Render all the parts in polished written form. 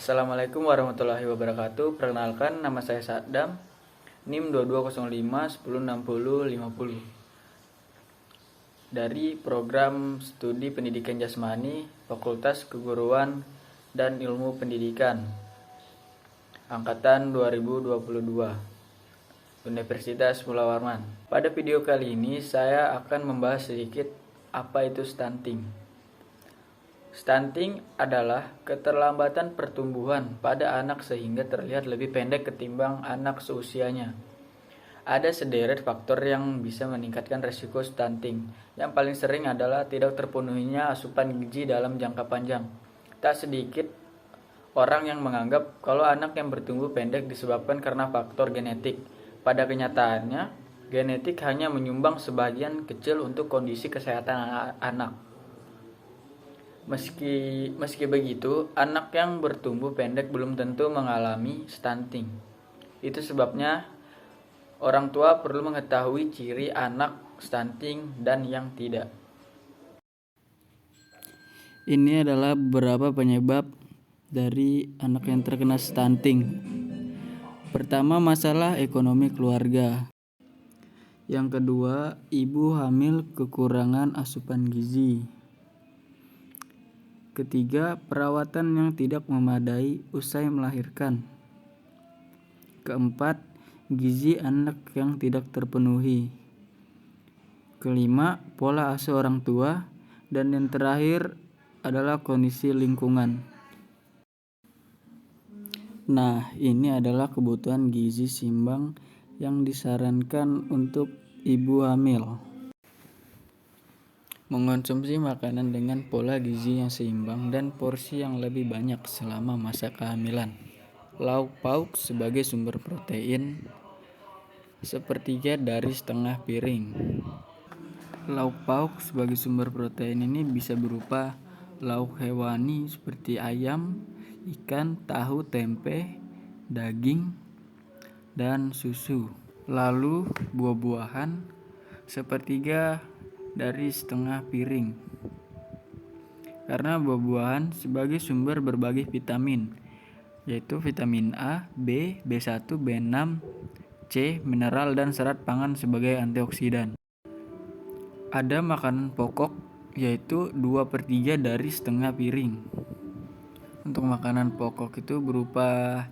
Assalamualaikum warahmatullahi wabarakatuh. Perkenalkan, nama saya Sadam, NIM 2205 1060 50 dari Program Studi Pendidikan Jasmani, Fakultas Keguruan dan Ilmu Pendidikan, Angkatan 2022, Universitas Pulau Warman. Pada video kali ini saya akan membahas sedikit apa itu stunting. Stunting adalah keterlambatan pertumbuhan pada anak sehingga terlihat lebih pendek ketimbang anak seusianya. Ada sederet faktor yang bisa meningkatkan resiko stunting. Yang paling sering adalah tidak terpenuhinya asupan gizi dalam jangka panjang. Tak sedikit orang yang menganggap kalau anak yang bertumbuh pendek disebabkan karena faktor genetik. Pada kenyataannya, genetik hanya menyumbang sebagian kecil untuk kondisi kesehatan anak. Meski begitu, anak yang bertumbuh pendek belum tentu mengalami stunting. Itu sebabnya orang tua perlu mengetahui ciri anak stunting dan yang tidak. Ini adalah beberapa penyebab dari anak yang terkena stunting. Pertama, masalah ekonomi keluarga. Yang kedua, ibu hamil kekurangan asupan gizi. Ketiga, perawatan yang tidak memadai usai melahirkan. Keempat, gizi anak yang tidak terpenuhi. Kelima, pola asuh orang tua. Dan yang terakhir adalah kondisi lingkungan. Nah, ini adalah kebutuhan gizi seimbang yang disarankan untuk ibu hamil. Mengonsumsi makanan dengan pola gizi yang seimbang dan porsi yang lebih banyak selama masa kehamilan. Lauk pauk sebagai sumber protein, sepertiga dari setengah piring. Lauk pauk sebagai sumber protein ini bisa berupa lauk hewani seperti ayam, ikan, tahu, tempe, daging, dan susu. Lalu buah-buahan sepertiga dari setengah piring, karena buah-buahan sebagai sumber berbagai vitamin, yaitu vitamin A, B, B1, B6, C, mineral dan serat pangan sebagai antioksidan. Ada makanan pokok, yaitu 2/3 dari setengah piring. Untuk makanan pokok itu berupa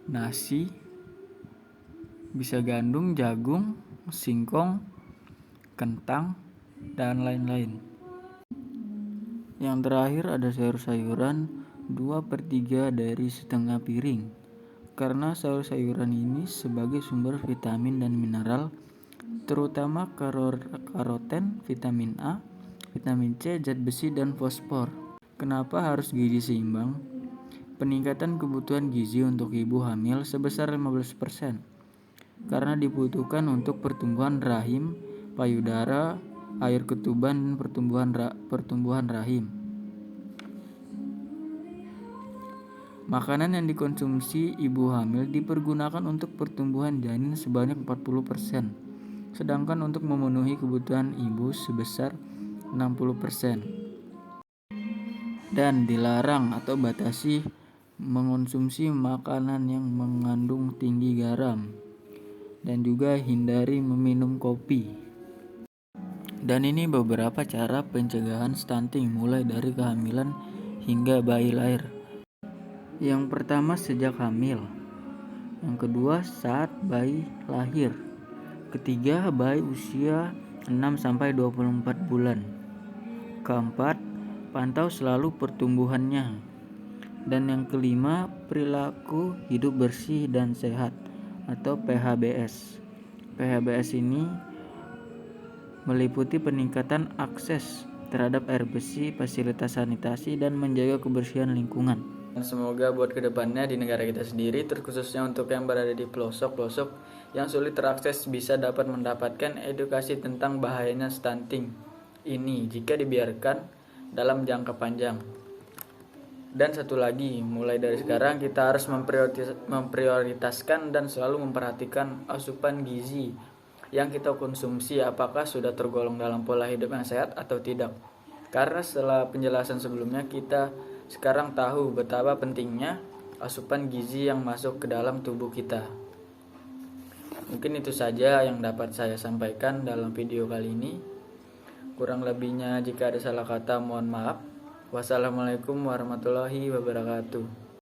nasi, bisa gandum, jagung, singkong, kentang, dan lain-lain. Yang terakhir ada sayur-sayuran, 2/3 dari setengah piring, karena sayur-sayuran ini sebagai sumber vitamin dan mineral, terutama karoten, vitamin A, vitamin C, zat besi, dan fosfor. Kenapa harus gizi seimbang? Peningkatan kebutuhan gizi untuk ibu hamil sebesar 15%, karena dibutuhkan untuk pertumbuhan rahim, payudara, air ketuban, dan pertumbuhan rahim. Makanan yang dikonsumsi ibu hamil dipergunakan untuk pertumbuhan janin sebanyak 40%, sedangkan untuk memenuhi kebutuhan ibu sebesar 60%. Dan dilarang atau batasi mengonsumsi makanan yang mengandung tinggi garam, dan juga hindari meminum kopi. Dan ini beberapa cara pencegahan stunting mulai dari kehamilan hingga bayi lahir. Yang pertama, sejak hamil. Yang kedua, saat bayi lahir. Ketiga, bayi usia 6-24 bulan. Keempat, pantau selalu pertumbuhannya. Dan yang kelima, perilaku hidup bersih dan sehat atau PHBS. PHBS ini meliputi peningkatan akses terhadap air bersih, fasilitas sanitasi, dan menjaga kebersihan lingkungan. Dan semoga buat kedepannya di negara kita sendiri, terkhususnya untuk yang berada di pelosok-pelosok yang sulit terakses, bisa dapat mendapatkan edukasi tentang bahayanya stunting ini jika dibiarkan dalam jangka panjang. Dan satu lagi, mulai dari sekarang kita harus memprioritaskan dan selalu memperhatikan asupan gizi yang kita konsumsi, apakah sudah tergolong dalam pola hidup yang sehat atau tidak. Karena setelah penjelasan sebelumnya, kita sekarang tahu betapa pentingnya asupan gizi yang masuk ke dalam tubuh kita. Mungkin itu saja yang dapat saya sampaikan dalam video kali ini. Kurang lebihnya jika ada salah kata mohon maaf. Wassalamualaikum warahmatullahi wabarakatuh.